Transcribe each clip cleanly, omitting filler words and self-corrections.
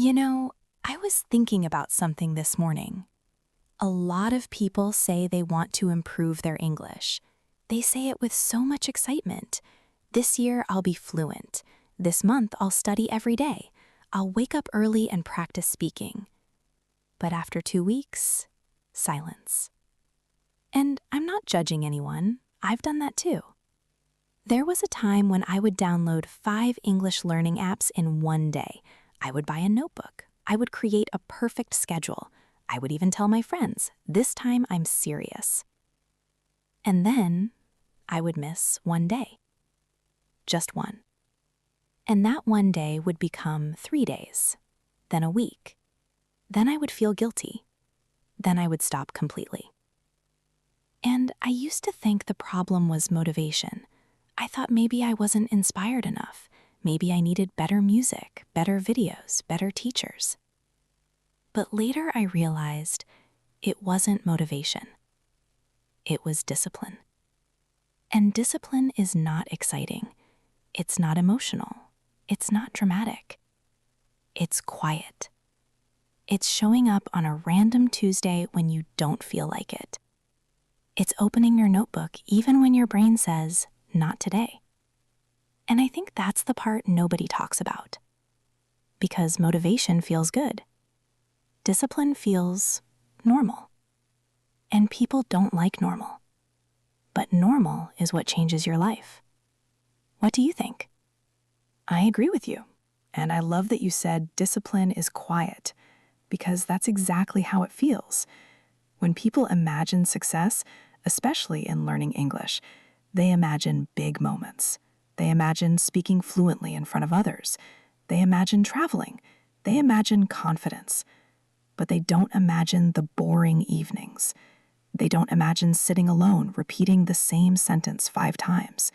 You know, I was thinking about something this morning. A lot of people say they want to improve their English. They say it with so much excitement. This year, I'll be fluent. This month, I'll study every day. I'll wake up early and practice speaking. But after 2 weeks, silence. And I'm not judging anyone. I've done that too. There was a time when I would download 5 English learning apps in one day. I would buy a notebook. I would create a perfect schedule. I would even tell my friends, this time I'm serious. And then I would miss one day. Just one. And that one day would become 3 days, then a week. Then I would feel guilty. Then I would stop completely. And I used to think the problem was motivation. I thought maybe I wasn't inspired enough. Maybe I needed better music, better videos, better teachers. But later I realized it wasn't motivation. It was discipline. And discipline is not exciting. It's not emotional. It's not dramatic. It's quiet. It's showing up on a random Tuesday when you don't feel like it. It's opening your notebook even when your brain says, not today. And I think that's the part nobody talks about. Because motivation feels good. Discipline feels normal. And people don't like normal. But normal is what changes your life. What do you think? I agree with you. And I love that you said discipline is quiet, because that's exactly how it feels. When people imagine success, especially in learning English, they imagine big moments. They imagine speaking fluently in front of others. They imagine traveling. They imagine confidence. But they don't imagine the boring evenings. They don't imagine sitting alone, repeating the same sentence 5 times.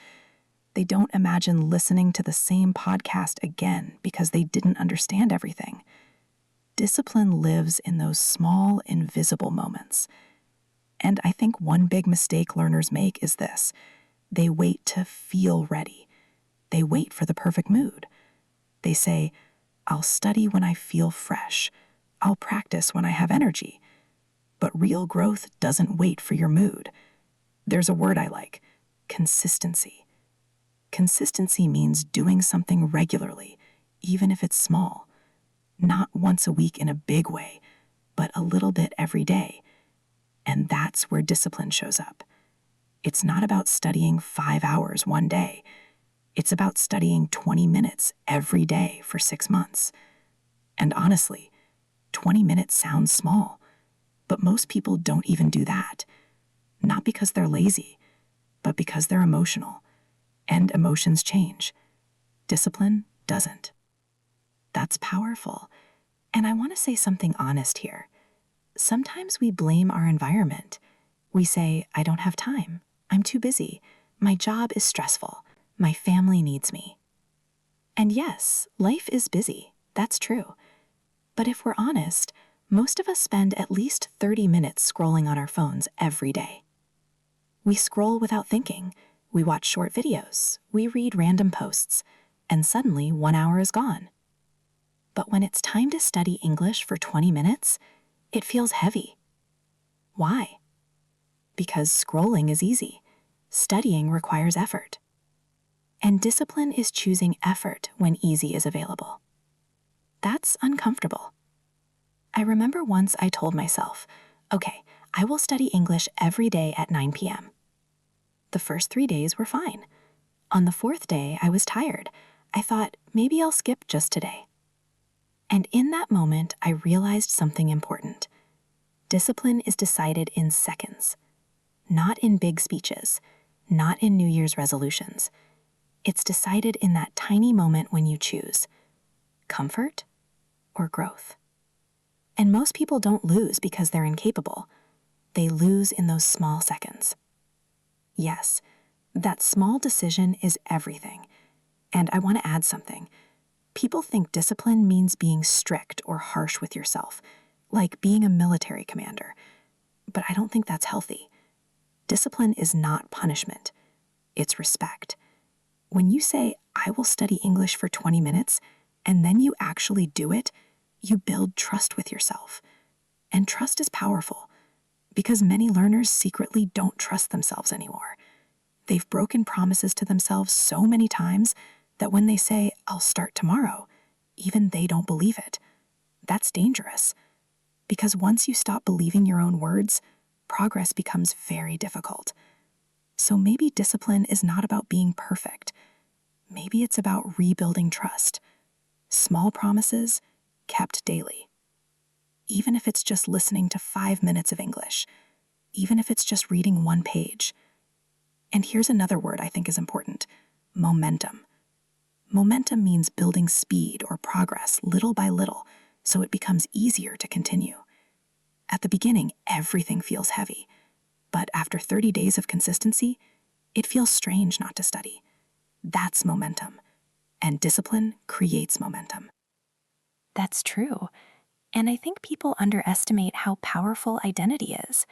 They don't imagine listening to the same podcast again because they didn't understand everything. Discipline lives in those small, invisible moments. And I think one big mistake learners make is this. They wait to feel ready. They wait for the perfect mood. They say, I'll study when I feel fresh. I'll practice when I have energy. But real growth doesn't wait for your mood. There's a word I like, consistency. Consistency means doing something regularly, even if it's small. Not once a week in a big way, but a little bit every day. And that's where discipline shows up. It's not about studying 5 hours one day. It's about studying 20 minutes every day for 6 months. And honestly, 20 minutes sounds small, but most people don't even do that. Not because they're lazy, but because they're emotional. And emotions change. Discipline doesn't. That's powerful. And I want to say something honest here. Sometimes we blame our environment. We say, I don't have time. I'm too busy. My job is stressful. My family needs me. And yes, life is busy. That's true. But if we're honest, most of us spend at least 30 minutes scrolling on our phones every day. We scroll without thinking. We watch short videos. We read random posts. And suddenly 1 hour is gone. But when it's time to study English for 20 minutes, it feels heavy. Why? Because scrolling is easy. Studying requires effort. And discipline is choosing effort when easy is available. That's uncomfortable. I remember once I told myself, okay, I will study English every day at 9 p.m. The first 3 days were fine. On the 4th day, I was tired. I thought, maybe I'll skip just today. And in that moment, I realized something important. Discipline is decided in seconds, not in big speeches, not in New Year's resolutions. It's decided in that tiny moment when you choose comfort or growth. And most people don't lose because they're incapable. They lose in those small seconds. Yes, that small decision is everything. And I want to add something. People think discipline means being strict or harsh with yourself, like being a military commander. But I don't think that's healthy. Discipline is not punishment. It's respect. When you say, I will study English for 20 minutes, and then you actually do it, you build trust with yourself. And trust is powerful because many learners secretly don't trust themselves anymore. They've broken promises to themselves so many times that when they say, "I'll start tomorrow," even they don't believe it. That's dangerous because once you stop believing your own words, progress becomes very difficult. So maybe discipline is not about being perfect. Maybe it's about rebuilding trust. Small promises kept daily. Even if it's just listening to 5 minutes of English, even if it's just reading one page. And here's another word I think is important: momentum. Momentum means building speed or progress little by little so it becomes easier to continue. At the beginning, everything feels heavy, but after 30 days of consistency, it feels strange not to study. That's momentum, and discipline creates momentum. That's true. And I think people underestimate how powerful identity is.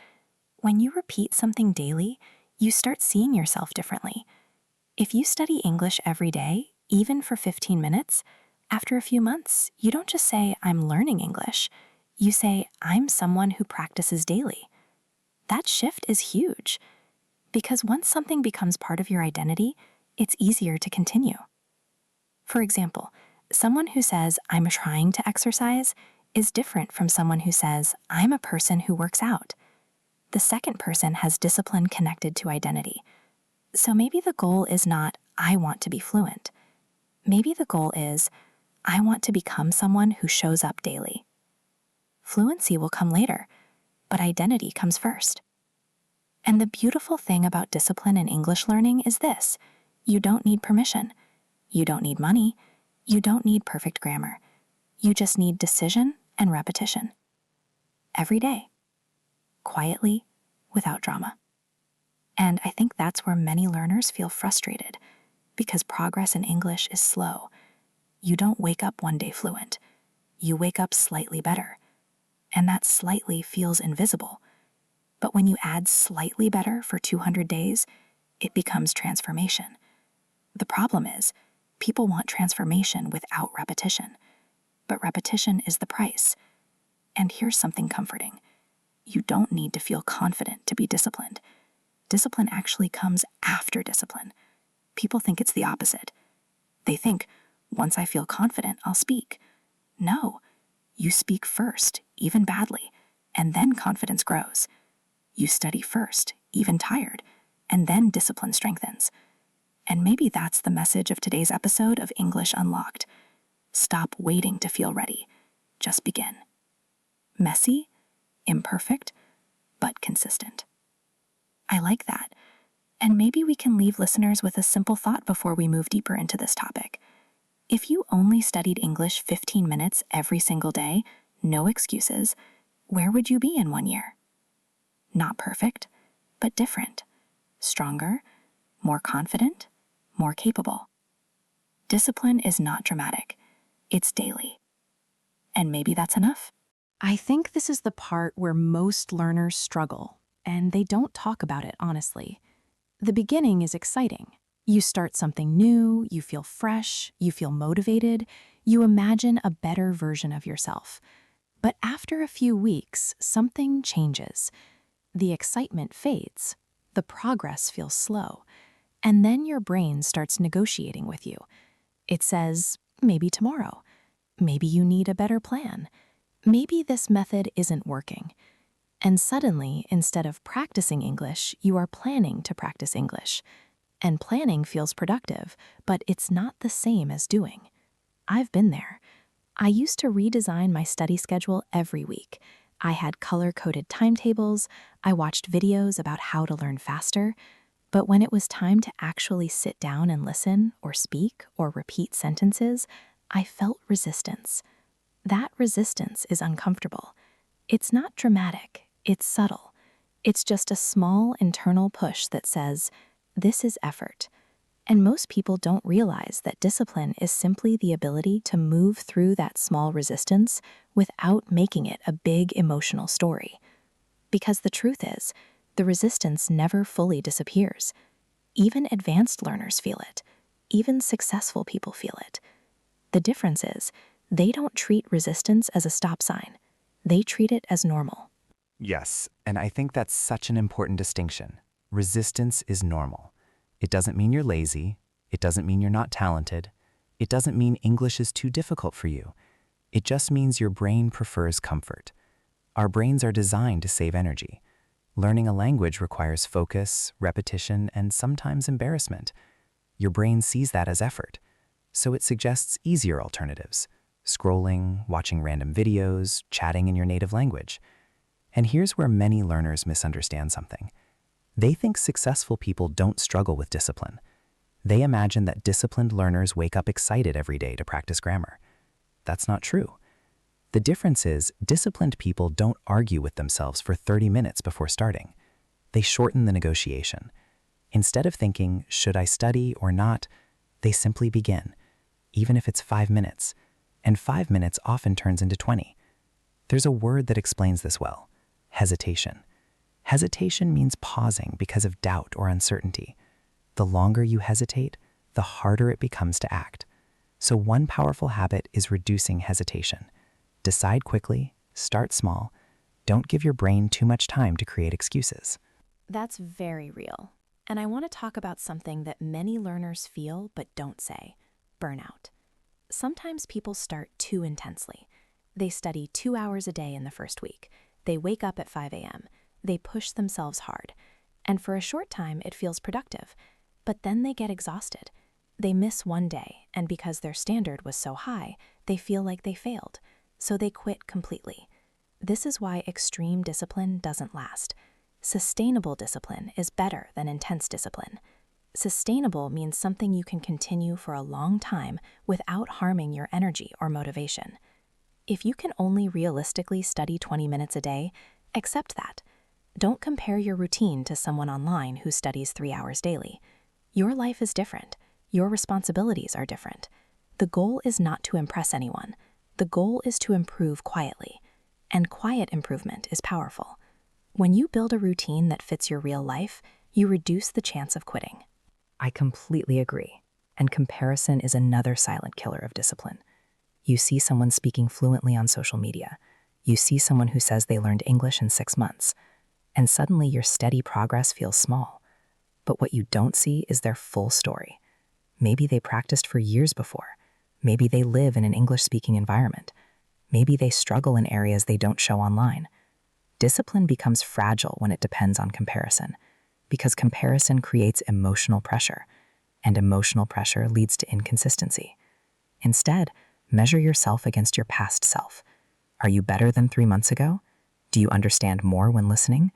When you repeat something daily, you start seeing yourself differently. If you study English every day, even for 15 minutes, after a few months, you don't just say, "I'm learning English." You say, "I'm someone who practices daily." That shift is huge because once something becomes part of your identity, it's easier to continue. For example, someone who says, "I'm trying to exercise," is different from someone who says, "I'm a person who works out." The second person has discipline connected to identity. So maybe the goal is not, "I want to be fluent." Maybe the goal is, "I want to become someone who shows up daily." Fluency will come later, but identity comes first. And the beautiful thing about discipline in English learning is this: you don't need permission. You don't need money. You don't need perfect grammar. You just need decision and repetition. Every day. Quietly, without drama. And I think that's where many learners feel frustrated because progress in English is slow. You don't wake up one day fluent. You wake up slightly better. And that slightly feels invisible. But when you add slightly better for 200 days, it becomes transformation. The problem is, people want transformation without repetition. But repetition is the price. And here's something comforting. You don't need to feel confident to be disciplined. Discipline actually comes after discipline. People think it's the opposite. They think, once I feel confident, I'll speak. No, you speak first, even badly, and then confidence grows. You study first, even tired, and then discipline strengthens. And maybe that's the message of today's episode of English Unlocked. Stop waiting to feel ready. Just begin. Messy, imperfect, but consistent. I like that. And maybe we can leave listeners with a simple thought before we move deeper into this topic. If you only studied English 15 minutes every single day, no excuses, where would you be in 1 year? Not perfect, but different. Stronger, more confident, more capable. Discipline is not dramatic. It's daily. And maybe that's enough. I think this is the part where most learners struggle, and they don't talk about it honestly. The beginning is exciting. You start something new, you feel fresh, you feel motivated, you imagine a better version of yourself. But after a few weeks, something changes. The excitement fades, the progress feels slow, and then your brain starts negotiating with you. It says, maybe tomorrow. Maybe you need a better plan. Maybe this method isn't working. And suddenly, instead of practicing English, you are planning to practice English. And planning feels productive, but it's not the same as doing. I've been there. I used to redesign my study schedule every week. I had color-coded timetables, I watched videos about how to learn faster, but when it was time to actually sit down and listen, or speak, or repeat sentences, I felt resistance. That resistance is uncomfortable. It's not dramatic, it's subtle. It's just a small internal push that says, this is effort. And most people don't realize that discipline is simply the ability to move through that small resistance without making it a big emotional story. Because the truth is, the resistance never fully disappears. Even advanced learners feel it. Even successful people feel it. The difference is, They don't treat resistance as a stop sign. They treat it as normal. Yes, and I think that's such an important distinction. Resistance is normal. It doesn't mean you're lazy. It doesn't mean you're not talented. It doesn't mean English is too difficult for you. It just means your brain prefers comfort. Our brains are designed to save energy. Learning a language requires focus, repetition, and sometimes embarrassment. Your brain sees that as effort, so it suggests easier alternatives: scrolling, watching random videos, chatting in your native language. And here's where many learners misunderstand something. They think successful people don't struggle with discipline. They imagine that disciplined learners wake up excited every day to practice grammar. That's not true. The difference is, disciplined people don't argue with themselves for 30 minutes before starting. They shorten the negotiation. Instead of thinking, should I study or not, they simply begin, even if it's 5 minutes. And 5 minutes often turns into 20. There's a word that explains this well: hesitation. Hesitation means pausing because of doubt or uncertainty. The longer you hesitate, the harder it becomes to act. So one powerful habit is reducing hesitation. Decide quickly, start small. Don't give your brain too much time to create excuses. That's very real. And I want to talk about something that many learners feel but don't say: burnout. Sometimes people start too intensely. They study 2 hours a day in the first week. They wake up at 5 a.m. They push themselves hard. And for a short time, it feels productive. But then they get exhausted. They miss one day, and because their standard was so high, they feel like they failed. So they quit completely. This is why extreme discipline doesn't last. Sustainable discipline is better than intense discipline. Sustainable means something you can continue for a long time without harming your energy or motivation. If you can only realistically study 20 minutes a day, accept that. Don't compare your routine to someone online who studies 3 hours daily. Your life is different. Your responsibilities are different. The goal is not to impress anyone. The goal is to improve quietly. And quiet improvement is powerful. When you build a routine that fits your real life, you reduce the chance of quitting. I completely agree. And comparison is another silent killer of discipline. You see someone speaking fluently on social media. You see someone who says they learned English in 6 months. And suddenly your steady progress feels small. But what you don't see is their full story. Maybe they practiced for years before. Maybe they live in an English-speaking environment. Maybe they struggle in areas they don't show online. Discipline becomes fragile when it depends on comparison, because comparison creates emotional pressure, and emotional pressure leads to inconsistency. Instead, measure yourself against your past self. Are you better than 3 months ago? Do you understand more when listening?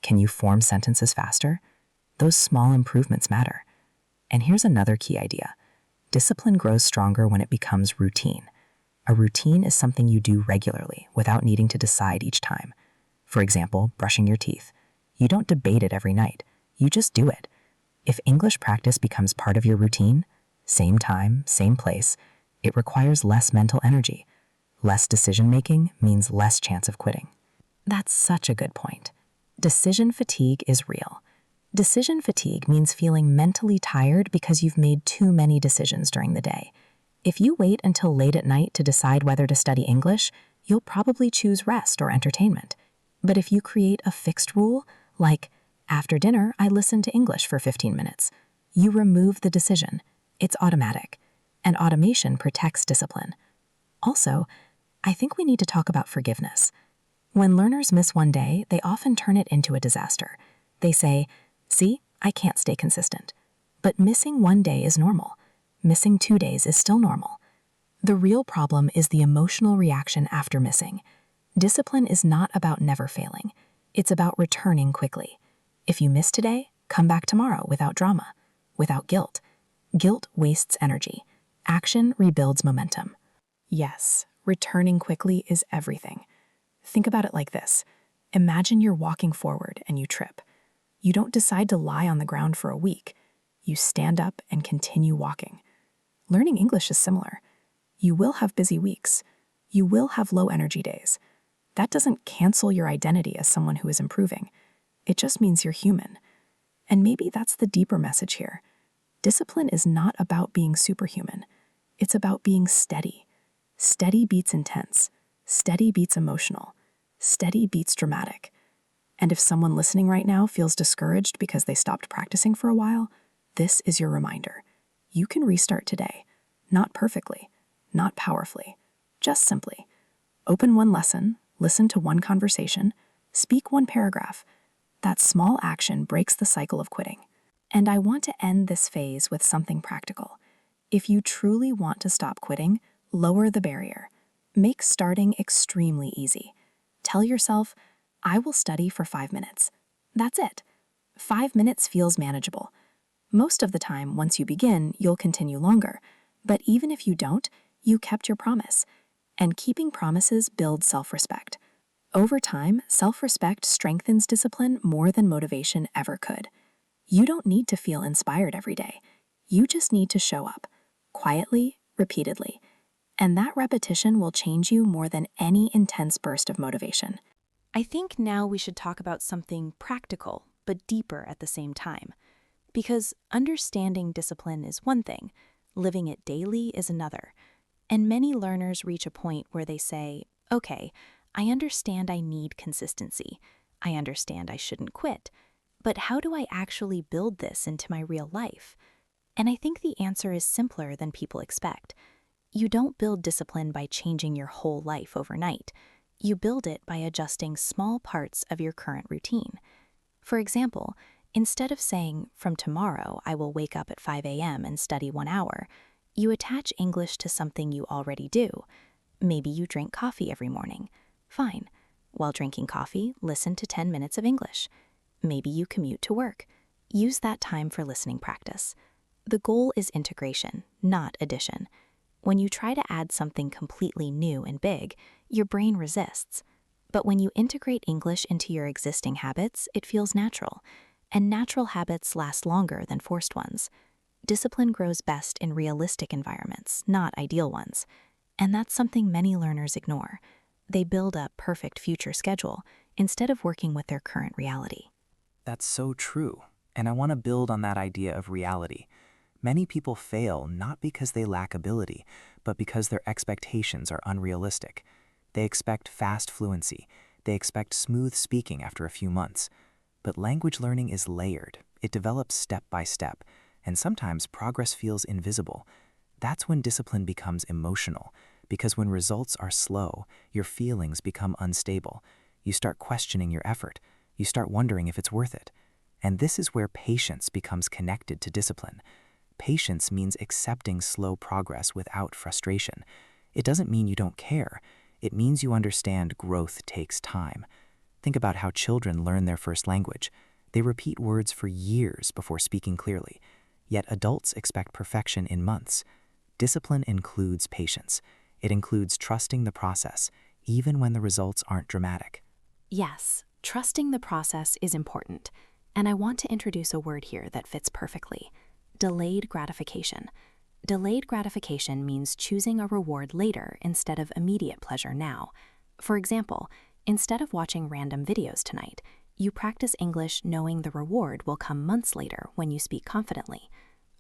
Can you form sentences faster? Those small improvements matter. And here's another key idea. Discipline grows stronger when it becomes routine. A routine is something you do regularly without needing to decide each time. For example, brushing your teeth. You don't debate it every night. You just do it. If English practice becomes part of your routine, same time, same place, it requires less mental energy. Less decision-making means less chance of quitting. That's such a good point. Decision fatigue is real. Decision fatigue means feeling mentally tired because you've made too many decisions during the day. If you wait until late at night to decide whether to study English, you'll probably choose rest or entertainment. But if you create a fixed rule, like, after dinner, I listen to English for 15 minutes, you remove the decision. It's automatic. And automation protects discipline. Also, I think we need to talk about forgiveness. When learners miss one day, they often turn it into a disaster. They say, see, I can't stay consistent. But missing one day is normal. Missing 2 days is still normal. The real problem is the emotional reaction after missing. Discipline is not about never failing. It's about returning quickly. If you miss today, come back tomorrow without drama, without guilt. Guilt wastes energy. Action rebuilds momentum. Yes, returning quickly is everything. Think about it like this. Imagine you're walking forward and you trip. You don't decide to lie on the ground for a week. You stand up and continue walking. Learning English is similar. You will have busy weeks. You will have low energy days. That doesn't cancel your identity as someone who is improving. It just means you're human. And maybe that's the deeper message here. Discipline is not about being superhuman. It's about being steady. Steady beats intense. Steady beats emotional. Steady beats dramatic. And if someone listening right now feels discouraged because they stopped practicing for a while, this is your reminder. You can restart today. Not perfectly, not powerfully, just simply. Open one lesson, listen to one conversation, speak one paragraph. That small action breaks the cycle of quitting. And I want to end this phase with something practical. If you truly want to stop quitting, lower the barrier. Make starting extremely easy. Tell yourself, I will study for 5 minutes. That's it. 5 minutes feels manageable. Most of the time, once you begin, you'll continue longer. But even if you don't, you kept your promise. And keeping promises builds self-respect. Over time, self-respect strengthens discipline more than motivation ever could. You don't need to feel inspired every day. You just need to show up, quietly, repeatedly. And that repetition will change you more than any intense burst of motivation. I think now we should talk about something practical, but deeper at the same time. Because understanding discipline is one thing, living it daily is another. And many learners reach a point where they say, okay, I understand I need consistency. I understand I shouldn't quit. But how do I actually build this into my real life? And I think the answer is simpler than people expect. You don't build discipline by changing your whole life overnight. You build it by adjusting small parts of your current routine. For example, instead of saying, from tomorrow I will wake up at 5 a.m. and study 1 hour, you attach English to something you already do. Maybe you drink coffee every morning. Fine. While drinking coffee, listen to 10 minutes of English. Maybe you commute to work. Use that time for listening practice. The goal is integration, not addition. When you try to add something completely new and big, your brain resists. But when you integrate English into your existing habits, it feels natural. And natural habits last longer than forced ones. Discipline grows best in realistic environments, not ideal ones. And that's something many learners ignore. They build a perfect future schedule instead of working with their current reality. That's so true. And I want to build on that idea of reality. Many people fail not because they lack ability, but because their expectations are unrealistic. They expect fast fluency. They expect smooth speaking after a few months. But language learning is layered. It develops step by step, and sometimes progress feels invisible. That's when discipline becomes emotional, because when results are slow, your feelings become unstable. You start questioning your effort. You start wondering if it's worth it. And this is where patience becomes connected to discipline. Patience means accepting slow progress without frustration. It doesn't mean you don't care. It means you understand growth takes time. Think about how children learn their first language. They repeat words for years before speaking clearly. Yet adults expect perfection in months. Discipline includes patience. It includes trusting the process, even when the results aren't dramatic. Yes, trusting the process is important. And I want to introduce a word here that fits perfectly. Delayed gratification. Delayed gratification means choosing a reward later instead of immediate pleasure now. For example, instead of watching random videos tonight, you practice English knowing the reward will come months later when you speak confidently.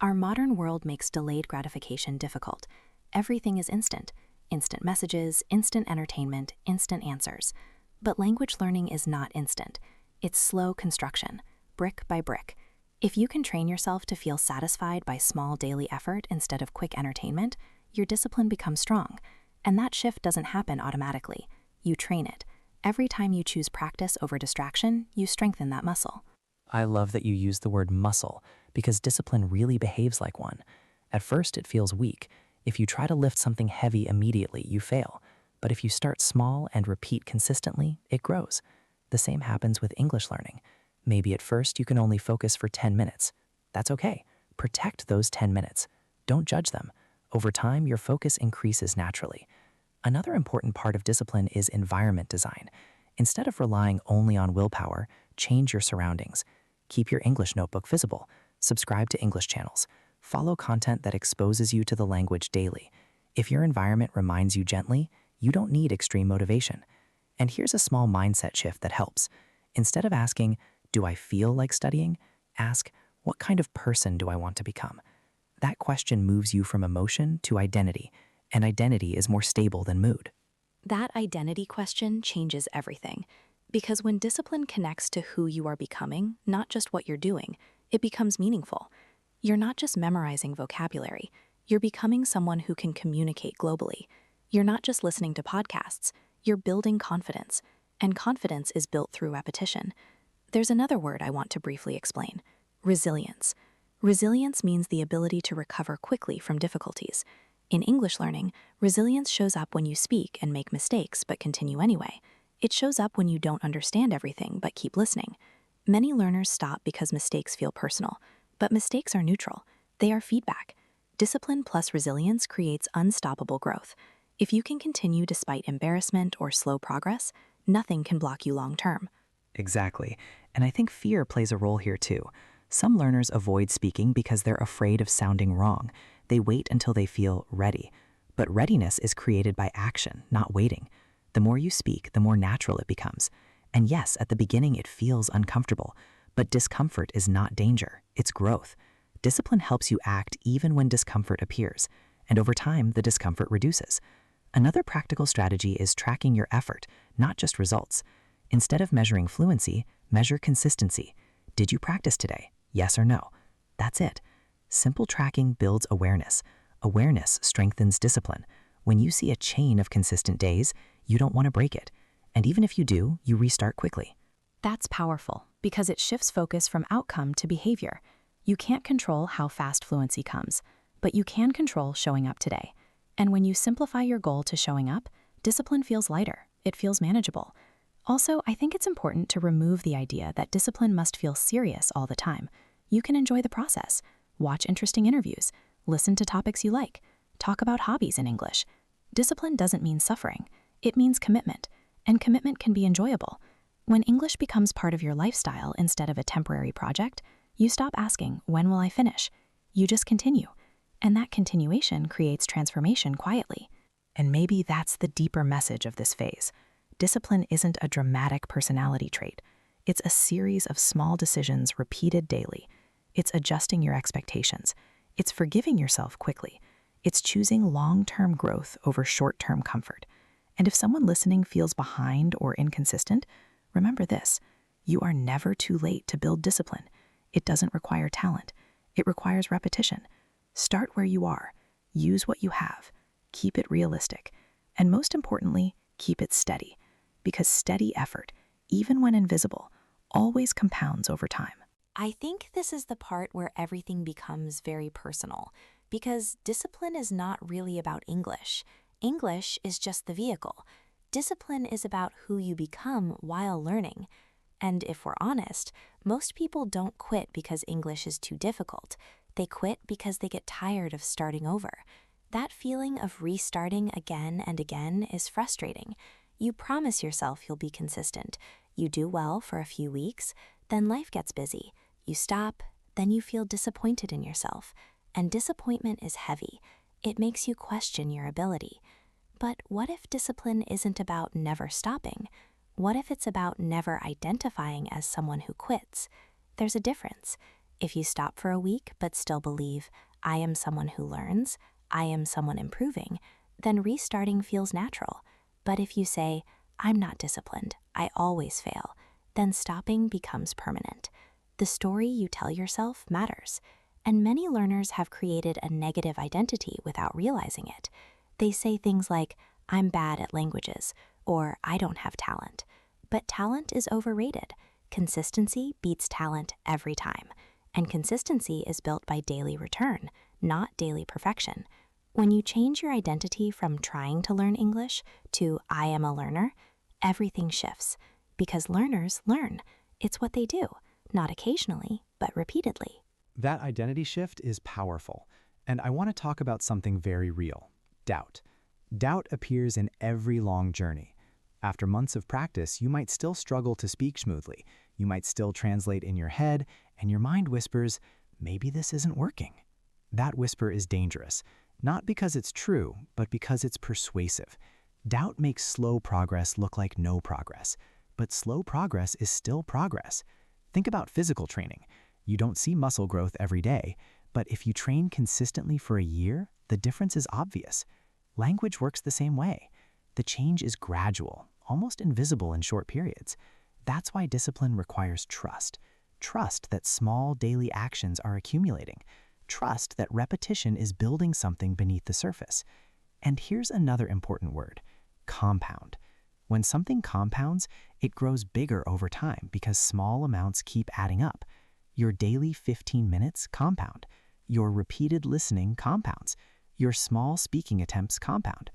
Our modern world makes delayed gratification difficult. Everything is instant. Instant messages, instant entertainment, instant answers. But language learning is not instant. It's slow construction, brick by brick. If you can train yourself to feel satisfied by small daily effort instead of quick entertainment, your discipline becomes strong. And that shift doesn't happen automatically. You train it. Every time you choose practice over distraction, you strengthen that muscle. I love that you use the word muscle, because discipline really behaves like one. At first, it feels weak. If you try to lift something heavy immediately, you fail. But if you start small and repeat consistently, it grows. The same happens with English learning. Maybe at first you can only focus for 10 minutes. That's okay. Protect those 10 minutes. Don't judge them. Over time, your focus increases naturally. Another important part of discipline is environment design. Instead of relying only on willpower, change your surroundings. Keep your English notebook visible. Subscribe to English channels. Follow content that exposes you to the language daily. If your environment reminds you gently, you don't need extreme motivation. And here's a small mindset shift that helps. Instead of asking, do I feel like studying? Ask, what kind of person do I want to become? That question moves you from emotion to identity, and identity is more stable than mood. That identity question changes everything. Because when discipline connects to who you are becoming, not just what you're doing, it becomes meaningful. You're not just memorizing vocabulary, you're becoming someone who can communicate globally. You're not just listening to podcasts, you're building confidence. And confidence is built through repetition. There's another word I want to briefly explain: resilience. Resilience means the ability to recover quickly from difficulties. In English learning, resilience shows up when you speak and make mistakes but continue anyway. It shows up when you don't understand everything but keep listening. Many learners stop because mistakes feel personal, but mistakes are neutral. They are feedback. Discipline plus resilience creates unstoppable growth. If you can continue despite embarrassment or slow progress, nothing can block you long term. Exactly. And I think fear plays a role here too. Some learners avoid speaking because they're afraid of sounding wrong. They wait until they feel ready. But readiness is created by action, not waiting. The more you speak, the more natural it becomes. And yes, at the beginning it feels uncomfortable, but discomfort is not danger, it's growth. Discipline helps you act even when discomfort appears, and over time, the discomfort reduces. Another practical strategy is tracking your effort, not just results. Instead of measuring fluency, measure consistency. Did you practice today? Yes or no? That's it. Simple tracking builds awareness. Awareness strengthens discipline. When you see a chain of consistent days, you don't want to break it. And even if you do, you restart quickly. That's powerful because it shifts focus from outcome to behavior. You can't control how fast fluency comes, but you can control showing up today. And when you simplify your goal to showing up, discipline feels lighter. It feels manageable. Also, I think it's important to remove the idea that discipline must feel serious all the time. You can enjoy the process, watch interesting interviews, listen to topics you like, talk about hobbies in English. Discipline doesn't mean suffering. It means commitment, and commitment can be enjoyable. When English becomes part of your lifestyle instead of a temporary project, you stop asking, when will I finish? You just continue. And that continuation creates transformation quietly. And maybe that's the deeper message of this phase. Discipline isn't a dramatic personality trait. It's a series of small decisions repeated daily. It's adjusting your expectations. It's forgiving yourself quickly. It's choosing long-term growth over short-term comfort. And if someone listening feels behind or inconsistent, remember this: you are never too late to build discipline. It doesn't require talent. It requires repetition. Start where you are. Use what you have. Keep it realistic. And most importantly, keep it steady. Because steady effort, even when invisible, always compounds over time. I think this is the part where everything becomes very personal, because discipline is not really about English. English is just the vehicle. Discipline is about who you become while learning. And if we're honest, most people don't quit because English is too difficult. They quit because they get tired of starting over. That feeling of restarting again and again is frustrating. You promise yourself you'll be consistent. You do well for a few weeks, then life gets busy. You stop, then you feel disappointed in yourself. And disappointment is heavy. It makes you question your ability. But what if discipline isn't about never stopping? What if it's about never identifying as someone who quits? There's a difference. If you stop for a week but still believe, I am someone who learns, I am someone improving, then restarting feels natural. But if you say, I'm not disciplined, I always fail, then stopping becomes permanent. The story you tell yourself matters. And many learners have created a negative identity without realizing it. They say things like, I'm bad at languages, or I don't have talent. But talent is overrated. Consistency beats talent every time. And consistency is built by daily return, not daily perfection. When you change your identity from trying to learn English to I am a learner, everything shifts. Because learners learn. It's what they do, not occasionally, but repeatedly. That identity shift is powerful. And I want to talk about something very real: doubt. Doubt appears in every long journey. After months of practice, you might still struggle to speak smoothly. You might still translate in your head, and your mind whispers, maybe this isn't working. That whisper is dangerous, not because it's true, but because it's persuasive. Doubt makes slow progress look like no progress, but slow progress is still progress. Think about physical training. You don't see muscle growth every day, but if you train consistently for a year, the difference is obvious. Language works the same way. The change is gradual, almost invisible in short periods. That's why discipline requires trust. Trust that small daily actions are accumulating. Trust that repetition is building something beneath the surface. And here's another important word: compound. When something compounds, it grows bigger over time because small amounts keep adding up. Your daily 15 minutes compound. Your repeated listening compounds. Your small speaking attempts compound.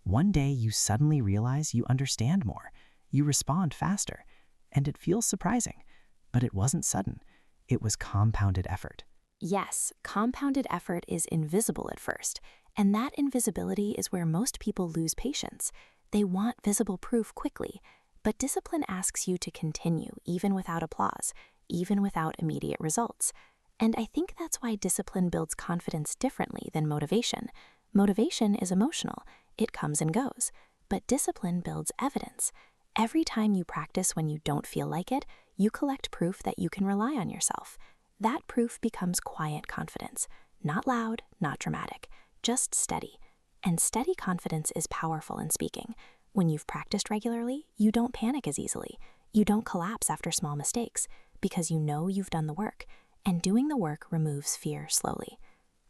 One day you suddenly realize you understand more. You respond faster. And it feels surprising. But it wasn't sudden. It was compounded effort. Yes, compounded effort is invisible at first, and that invisibility is where most people lose patience. They want visible proof quickly, but discipline asks you to continue even without applause, even without immediate results. And I think that's why discipline builds confidence differently than motivation. Motivation is emotional, it comes and goes, but discipline builds evidence. Every time you practice when you don't feel like it, you collect proof that you can rely on yourself. That proof becomes quiet confidence, not loud, not dramatic, just steady. And steady confidence is powerful in speaking. When you've practiced regularly, you don't panic as easily. You don't collapse after small mistakes because you know you've done the work, and doing the work removes fear slowly.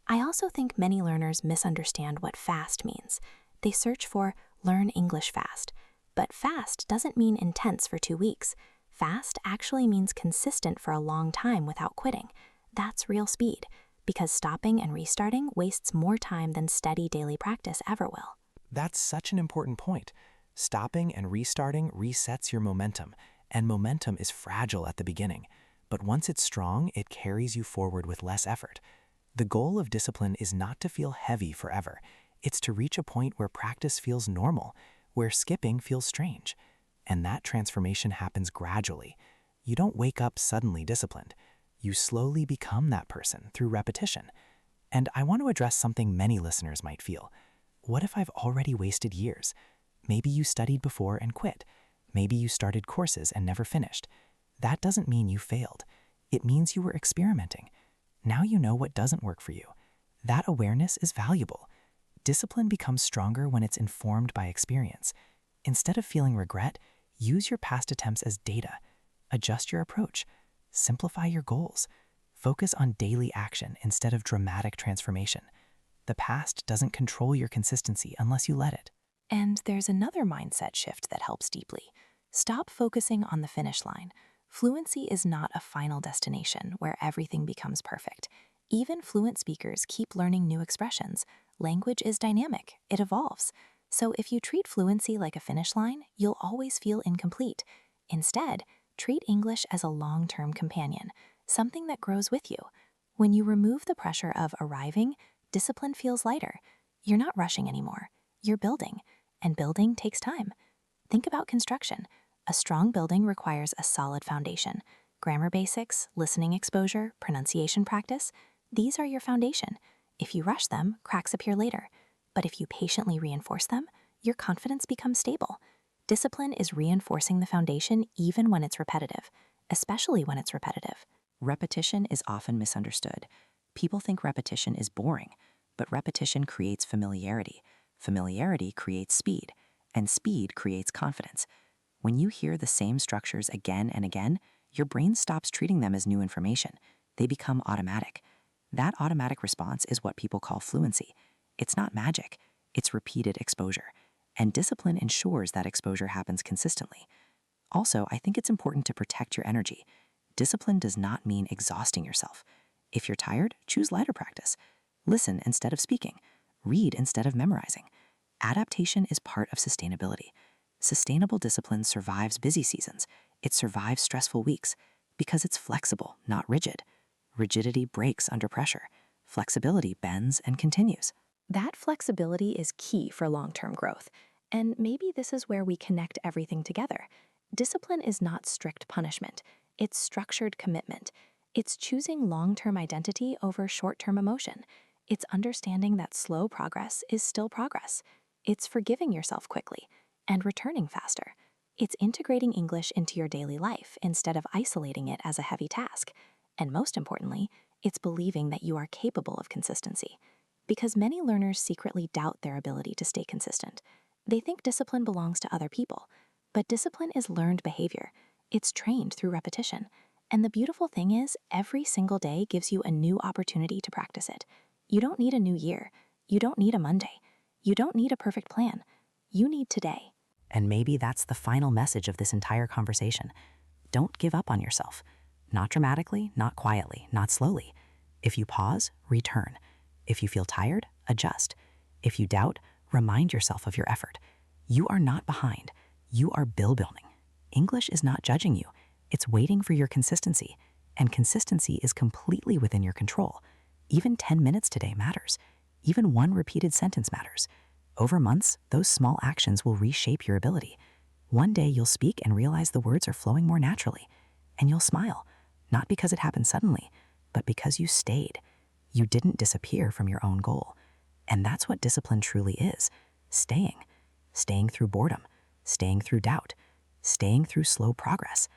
I also think many learners misunderstand what fast means. They search for learn English fast, but fast doesn't mean intense for 2 weeks. Fast actually means consistent for a long time without quitting. That's real speed, because stopping and restarting wastes more time than steady daily practice ever will. That's such an important point. Stopping and restarting resets your momentum, and momentum is fragile at the beginning. But once it's strong, it carries you forward with less effort. The goal of discipline is not to feel heavy forever. It's to reach a point where practice feels normal, where skipping feels strange. And that transformation happens gradually. You don't wake up suddenly disciplined. You slowly become that person through repetition. And I want to address something many listeners might feel. What if I've already wasted years? Maybe you studied before and quit. Maybe you started courses and never finished. That doesn't mean you failed. It means you were experimenting. Now you know what doesn't work for you. That awareness is valuable. Discipline becomes stronger when it's informed by experience. Instead of feeling regret, use your past attempts as data. Adjust your approach. Simplify your goals. Focus on daily action instead of dramatic transformation. The past doesn't control your consistency unless you let it. And there's another mindset shift that helps deeply. Stop focusing on the finish line. Fluency is not a final destination where everything becomes perfect. Even fluent speakers keep learning new expressions. Language is dynamic, it evolves. So if you treat fluency like a finish line, you'll always feel incomplete. Instead, treat English as a long-term companion, something that grows with you. When you remove the pressure of arriving, discipline feels lighter. You're not rushing anymore. You're building, and building takes time. Think about construction. A strong building requires a solid foundation. Grammar basics, listening exposure, pronunciation practice, these are your foundation. If you rush them, cracks appear later. But if you patiently reinforce them, your confidence becomes stable. Discipline is reinforcing the foundation even when it's repetitive, especially when it's repetitive. Repetition is often misunderstood. People think repetition is boring, but repetition creates familiarity. Familiarity creates speed, and speed creates confidence. When you hear the same structures again and again, your brain stops treating them as new information. They become automatic. That automatic response is what people call fluency. It's not magic, it's repeated exposure. And discipline ensures that exposure happens consistently. Also, I think it's important to protect your energy. Discipline does not mean exhausting yourself. If you're tired, choose lighter practice. Listen instead of speaking. Read instead of memorizing. Adaptation is part of sustainability. Sustainable discipline survives busy seasons. It survives stressful weeks because it's flexible, not rigid. Rigidity breaks under pressure. Flexibility bends and continues. That flexibility is key for long-term growth. And maybe this is where we connect everything together. Discipline is not strict punishment. It's structured commitment. It's choosing long-term identity over short-term emotion. It's understanding that slow progress is still progress. It's forgiving yourself quickly and returning faster. It's integrating English into your daily life instead of isolating it as a heavy task. And most importantly, it's believing that you are capable of consistency. because many learners secretly doubt their ability to stay consistent. They think discipline belongs to other people, but discipline is learned behavior. It's trained through repetition. And the beautiful thing is, every single day gives you a new opportunity to practice it. You don't need a new year. You don't need a Monday. You don't need a perfect plan. You need today. And maybe that's the final message of this entire conversation. Don't give up on yourself. Not dramatically, not quietly, not slowly. If you pause, return. If you feel tired, adjust. If you doubt, remind yourself of your effort. You are not behind. You are building. English is not judging you. It's waiting for your consistency. And consistency is completely within your control. Even 10 minutes today matters. Even one repeated sentence matters. Over months, those small actions will reshape your ability. One day you'll speak and realize the words are flowing more naturally. And you'll smile, not because it happened suddenly, but because you stayed. You didn't disappear from your own goal. And that's what discipline truly is. Staying. Staying through boredom. Staying through doubt. Staying through slow progress.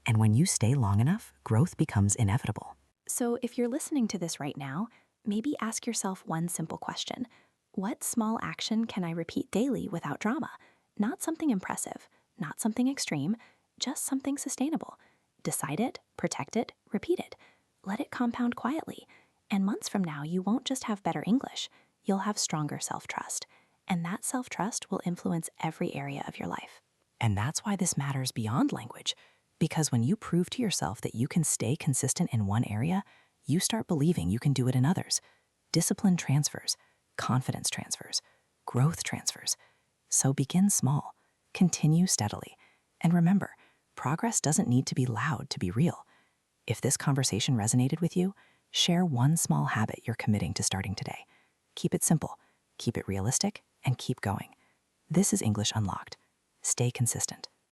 And when you stay long enough, growth becomes inevitable. So if you're listening to this right now, maybe ask yourself one simple question. What small action can I repeat daily without drama? Not something impressive, not something extreme, just something sustainable. Decide it, protect it, repeat it. Let it compound quietly. And months from now, you won't just have better English, you'll have stronger self-trust. And that self-trust will influence every area of your life. And that's why this matters beyond language. Because when you prove to yourself that you can stay consistent in one area, you start believing you can do it in others. Discipline transfers, confidence transfers, growth transfers. So begin small, continue steadily. And remember, progress doesn't need to be loud to be real. If this conversation resonated with you, share one small habit you're committing to starting today. Keep it simple, keep it realistic, and keep going. This is English Unlocked. Stay consistent.